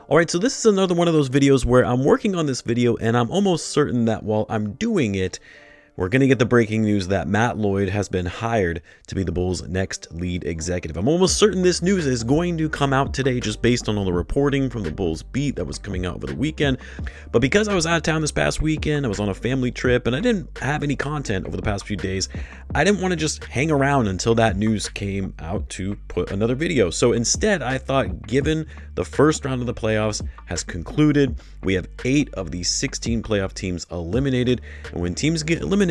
Alright, so this is another one of those videos where I'm working on this video and I'm almost certain that while I'm doing it, we're going to get the breaking news that Matt Lloyd has been hired to be the Bulls' next lead executive. I'm almost certain this news is going to come out today just based on all the reporting from the Bulls beat that was coming out over the weekend. But because I was out of town this past weekend, I was on a family trip, and I didn't have any content over the past few days, I didn't want to just hang around until that news came out to put another video. So instead, I thought given the first round of the playoffs has concluded, we have 8 of the 16 playoff teams eliminated, and when teams get eliminated,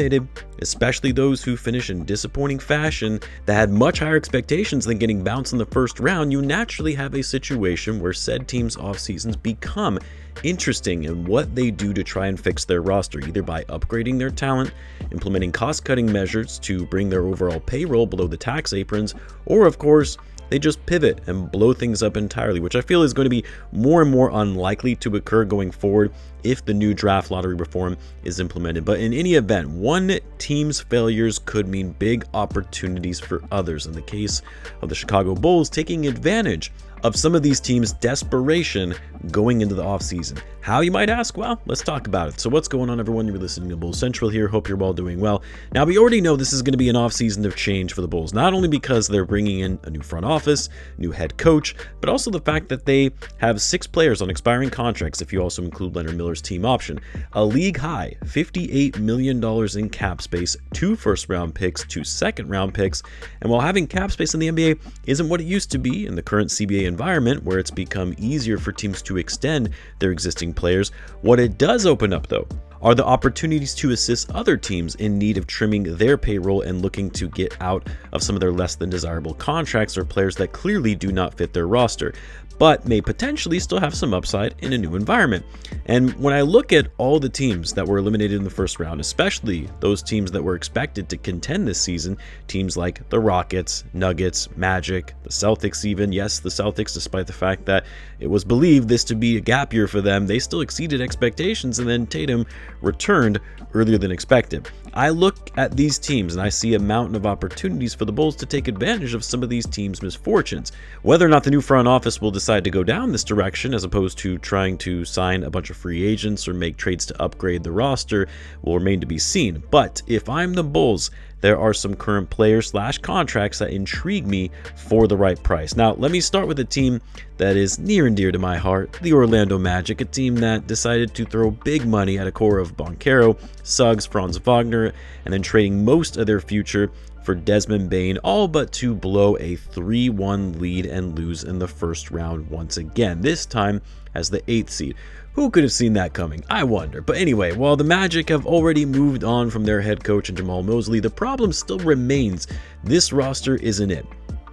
especially those who finish in disappointing fashion that had much higher expectations than getting bounced in the first round, you naturally have a situation where said teams' off seasons become interesting in what they do to try and fix their roster, either by upgrading their talent, implementing cost-cutting measures to bring their overall payroll below the tax aprons, or of course, they just pivot and blow things up entirely, which I feel is going to be more and more unlikely to occur going forward if the new draft lottery reform is implemented. But in any event, one team's failures could mean big opportunities for others. In the case of the Chicago Bulls, taking advantage of some of these teams' desperation going into the offseason. How, you might ask? Well, let's talk about it. So what's going on, everyone? You're listening to Bulls Central here. Hope you're all doing well. Now, we already know this is going to be an offseason of change for the Bulls, not only because they're bringing in a new front office, new head coach, but also the fact that they have 6 players on expiring contracts, if you also include Leonard Miller's team option. A league-high $58 million in cap space, 2 first-round picks, 2 second-round picks, and while having cap space in the NBA isn't what it used to be in the current CBA environment, where it's become easier for teams to extend their existing players, what it does open up, though, are the opportunities to assist other teams in need of trimming their payroll and looking to get out of some of their less than desirable contracts or players that clearly do not fit their roster, but may potentially still have some upside in a new environment. And when I look at all the teams that were eliminated in the first round, especially those teams that were expected to contend this season, teams like the Rockets, Nuggets, Magic, the Celtics even, yes, the Celtics, despite the fact that it was believed this to be a gap year for them, they still exceeded expectations, and then Tatum returned earlier than expected. I look at these teams and I see a mountain of opportunities for the Bulls to take advantage of some of these teams' misfortunes. Whether or not the new front office will decide to go down this direction as opposed to trying to sign a bunch of free agents or make trades to upgrade the roster will remain to be seen. But if I'm the Bulls, there are some current players/contracts that intrigue me for the right price. Now, let me start with a team that is near and dear to my heart, the Orlando Magic, a team that decided to throw big money at a core of Banchero, Suggs, Franz Wagner, and then trading most of their future for Desmond Bane, all but to blow a 3-1 lead and lose in the first round once again, this time as the 8th seed. Who could have seen that coming? I wonder. But anyway, while the Magic have already moved on from their head coach and Jamal Mosley, the problem still remains. This roster isn't it.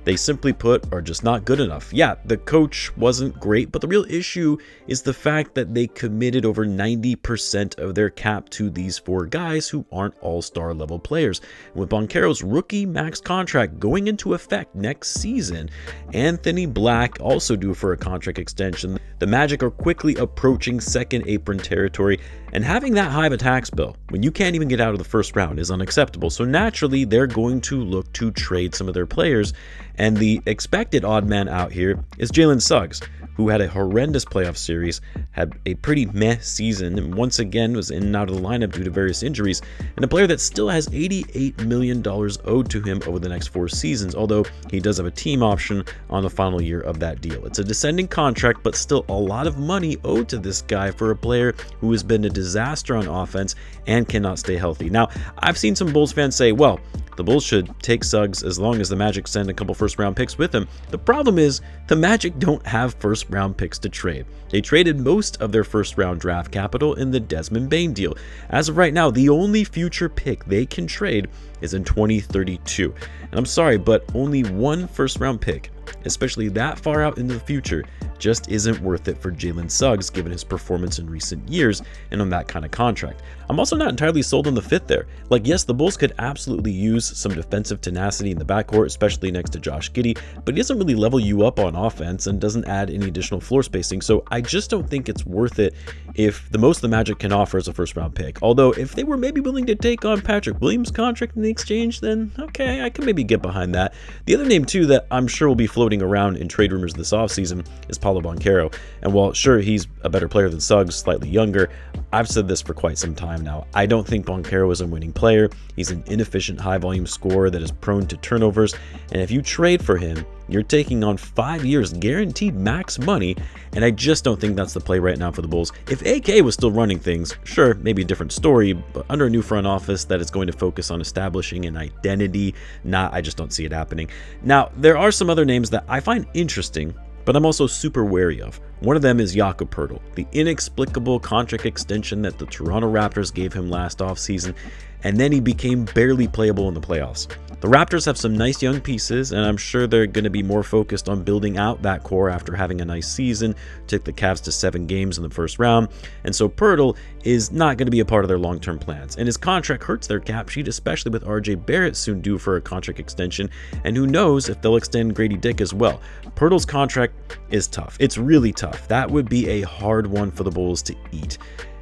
They simply put are just not good enough. Yeah, the coach wasn't great, but the real issue is the fact that they committed over 90% of their cap to these 4 guys who aren't all-star level players. And with Banchero's rookie max contract going into effect next season, Anthony Black also due for a contract extension, the Magic are quickly approaching second apron territory, and having that high of a tax bill when you can't even get out of the first round is unacceptable. So naturally, they're going to look to trade some of their players. And the expected odd man out here is Jalen Suggs, who had a horrendous playoff series, had a pretty meh season, and once again was in and out of the lineup due to various injuries, and a player that still has $88 million owed to him over the next 4 seasons, although he does have a team option on the final year of that deal. It's a descending contract, but still a lot of money owed to this guy for a player who has been a disaster on offense and cannot stay healthy. Now, I've seen some Bulls fans say, well, the Bulls should take Suggs as long as the Magic send a couple first-round picks with him. The problem is the Magic don't have first-round picks to trade. They traded most of their first-round draft capital in the Desmond Bane deal. As of right now, the only future pick they can trade is in 2032. And I'm sorry, but only one first-round pick, especially that far out into the future, just isn't worth it for Jalen Suggs given his performance in recent years and on that kind of contract. I'm also not entirely sold on the fit there. Like, yes, the Bulls could absolutely use some defensive tenacity in the backcourt, especially next to Josh Giddey, but he doesn't really level you up on offense and doesn't add any additional floor spacing, so I just don't think it's worth it if the most the Magic can offer is a first-round pick. Although, if they were maybe willing to take on Patrick Williams' contract in the exchange, then okay, I could maybe get behind that. The other name, too, that I'm sure will be floated floating around in trade rumors this offseason is Paulo Banchero. And while sure, he's a better player than Suggs, slightly younger, I've said this for quite some time now. I don't think Banchero is a winning player. He's an inefficient high-volume scorer that is prone to turnovers. And if you trade for him, you're taking on 5 years guaranteed max money, and I just don't think that's the play right now for the Bulls. If AK was still running things, sure, maybe a different story, but under a new front office that is going to focus on establishing an identity, I just don't see it happening. Now, there are some other names that I find interesting, but I'm also super wary of. One of them is Jakob Poeltl, the inexplicable contract extension that the Toronto Raptors gave him last offseason, and then he became barely playable in the playoffs. The Raptors have some nice young pieces, and I'm sure they're going to be more focused on building out that core after having a nice season, took the Cavs to 7 games in the first round, and so Poeltl is not going to be a part of their long-term plans, and his contract hurts their cap sheet, especially with RJ Barrett soon due for a contract extension, and who knows if they'll extend Grady Dick as well. Poeltl's contract is tough. It's really tough. That would be a hard one for the Bulls to eat.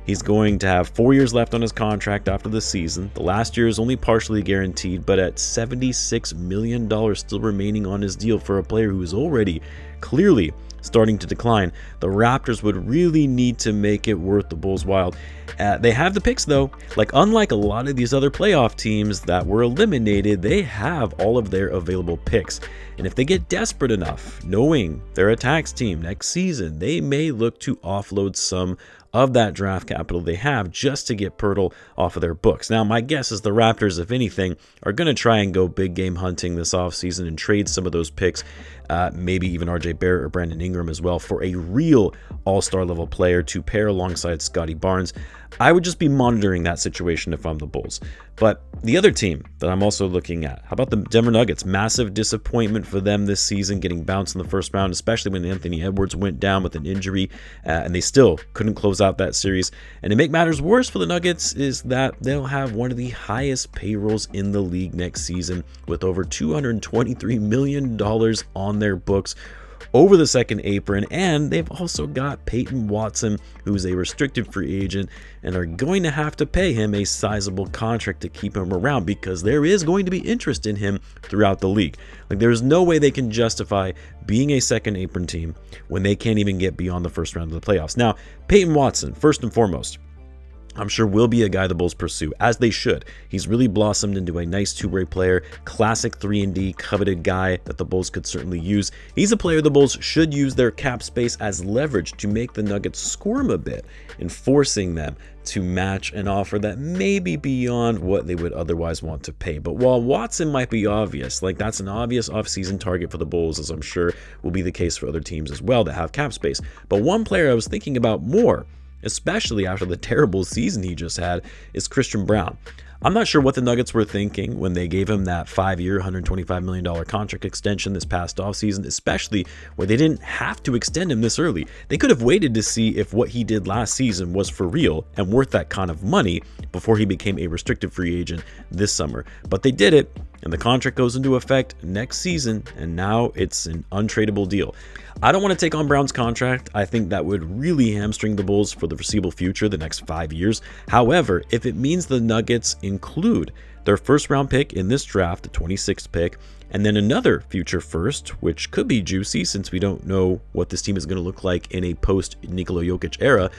He's going to have 4 years left on his contract after the season. The last year is only partially guaranteed, but at $76 million still remaining on his deal for a player who is already clearly starting to decline, the Raptors would really need to make it worth the Bulls' while. They have the picks though. Like, unlike a lot of these other playoff teams that were eliminated, they have all of their available picks. And if they get desperate enough, knowing they're a tax team next season, they may look to offload some of that draft capital they have just to get Poeltl off of their books. Now, my guess is the Raptors, if anything, are going to try and go big game hunting this offseason and trade some of those picks, maybe even RJ Barrett or Brandon Ingram as well, for a real all-star level player to pair alongside Scotty Barnes. I would just be monitoring that situation if I'm the Bulls. But the other team that I'm also looking at, how about the Denver Nuggets? Massive disappointment for them this season, getting bounced in the first round, especially when Anthony Edwards went down with an injury, and they still couldn't close out that series. And to make matters worse for the Nuggets is that they'll have one of the highest payrolls in the league next season, with over $223 million on their books over the second apron, and they've also got Peyton Watson, who's a restricted free agent, and are going to have to pay him a sizable contract to keep him around because there is going to be interest in him throughout the league. Like, there's no way they can justify being a second apron team when they can't even get beyond the first round of the playoffs. Now, Peyton Watson, first and foremost, I'm sure will be a guy the Bulls pursue, as they should. He's really blossomed into a nice two-way player, classic 3-and-D, coveted guy that the Bulls could certainly use. He's a player the Bulls should use their cap space as leverage to make the Nuggets squirm a bit in forcing them to match an offer that may be beyond what they would otherwise want to pay. But while Watson might be obvious, like that's an obvious offseason target for the Bulls, as I'm sure will be the case for other teams as well that have cap space. But one player I was thinking about more, especially after the terrible season he just had, is Christian Braun. I'm not sure what the Nuggets were thinking when they gave him that 5-year, $125 million contract extension this past offseason, especially when they didn't have to extend him this early. They could have waited to see if what he did last season was for real and worth that kind of money before he became a restricted free agent this summer. But they did it, and the contract goes into effect next season, and now it's an untradeable deal. I don't want to take on Brown's contract. I think that would really hamstring the Bulls for the foreseeable future, the next 5 years. However, if it means the Nuggets include their first round pick in this draft, the 26th pick, and then another future first, which could be juicy since we don't know what this team is going to look like in a post-Nikola Jokic era,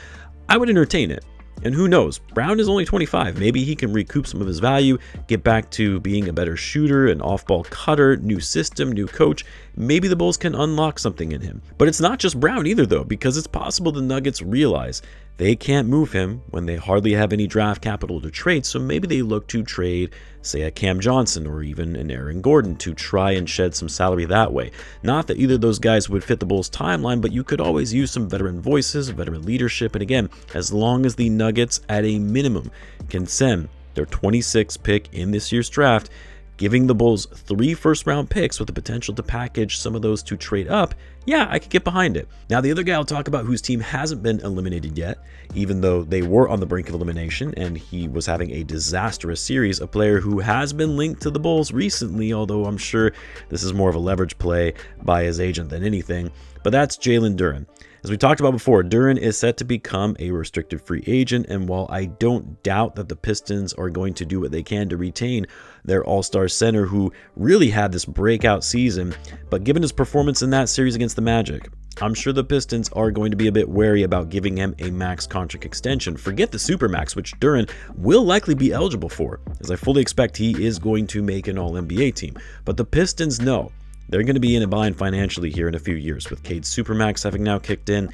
I would entertain it. And who knows, Brown is only 25. Maybe he can recoup some of his value, get back to being a better shooter, an off-ball cutter, new system, new coach. Maybe the Bulls can unlock something in him. But it's not just Brown either, though, because it's possible the Nuggets realize they can't move him when they hardly have any draft capital to trade, so maybe they look to trade, say, a Cam Johnson or even an Aaron Gordon to try and shed some salary that way. Not that either of those guys would fit the Bulls' timeline, but you could always use some veteran voices, veteran leadership, and again, as long as the Nuggets, at a minimum, can send their 26th pick in this year's draft, giving the Bulls 3 first-round picks with the potential to package some of those to trade up, yeah, I could get behind it. Now, the other guy I'll talk about whose team hasn't been eliminated yet, even though they were on the brink of elimination and he was having a disastrous series, a player who has been linked to the Bulls recently, although I'm sure this is more of a leverage play by his agent than anything, but that's Jalen Duren. As we talked about before, Duren is set to become a restricted free agent, and while I don't doubt that the Pistons are going to do what they can to retain their all-star center who really had this breakout season, but given his performance in that series against the Magic, I'm sure the Pistons are going to be a bit wary about giving him a max contract extension. Forget the Supermax, which Duren will likely be eligible for, as I fully expect he is going to make an All-NBA team. But the Pistons know they're going to be in a bind financially here in a few years, with Cade's Supermax having now kicked in.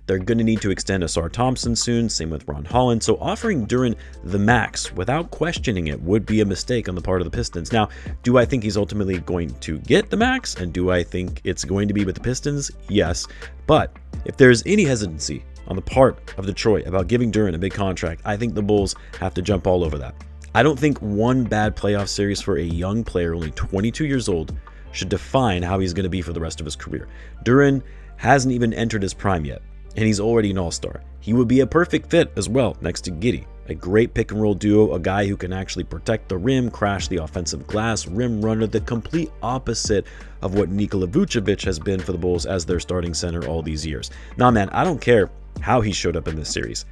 They're going to need to extend Asar Thompson soon, same with Ron Holland, so offering Duren the max without questioning it would be a mistake on the part of the Pistons. Now, do I think he's ultimately going to get the max, and do I think it's going to be with the Pistons? Yes, but if there's any hesitancy on the part of Detroit about giving Duren a big contract, I think the Bulls have to jump all over that. I don't think one bad playoff series for a young player, only 22 years old, should define how he's going to be for the rest of his career. Duren hasn't even entered his prime yet, and he's already an all-star. He would be a perfect fit as well next to Giddey. A great pick-and-roll duo, a guy who can actually protect the rim, crash the offensive glass, rim runner, the complete opposite of what Nikola Vucevic has been for the Bulls as their starting center all these years. Nah, man, I don't care how he showed up in this series.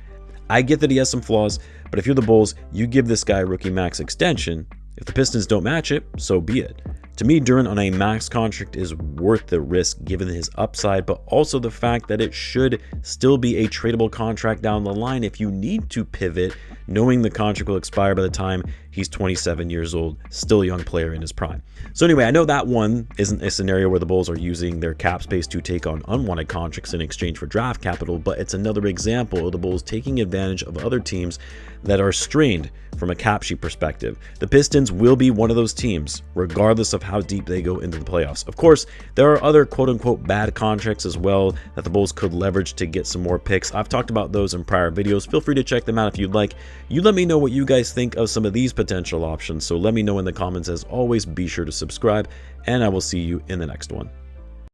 I get that he has some flaws, but if you're the Bulls, you give this guy a rookie max extension. If the Pistons don't match it, so be it. To me, Duren on a max contract is worth the risk given his upside, but also the fact that it should still be a tradable contract down the line if you need to pivot, knowing the contract will expire by the time he's 27 years old, still a young player in his prime. So anyway, I know that one isn't a scenario where the Bulls are using their cap space to take on unwanted contracts in exchange for draft capital, but it's another example of the Bulls taking advantage of other teams that are strained from a cap sheet perspective. The Pistons will be one of those teams, regardless of how deep they go into the playoffs. Of course, there are other quote-unquote bad contracts as well that the Bulls could leverage to get some more picks. I've talked about those in prior videos. Feel free to check them out if you'd like. You let me know what you guys think of some of these potential options, so let me know in the comments. As always, be sure to subscribe, and I will see you in the next one.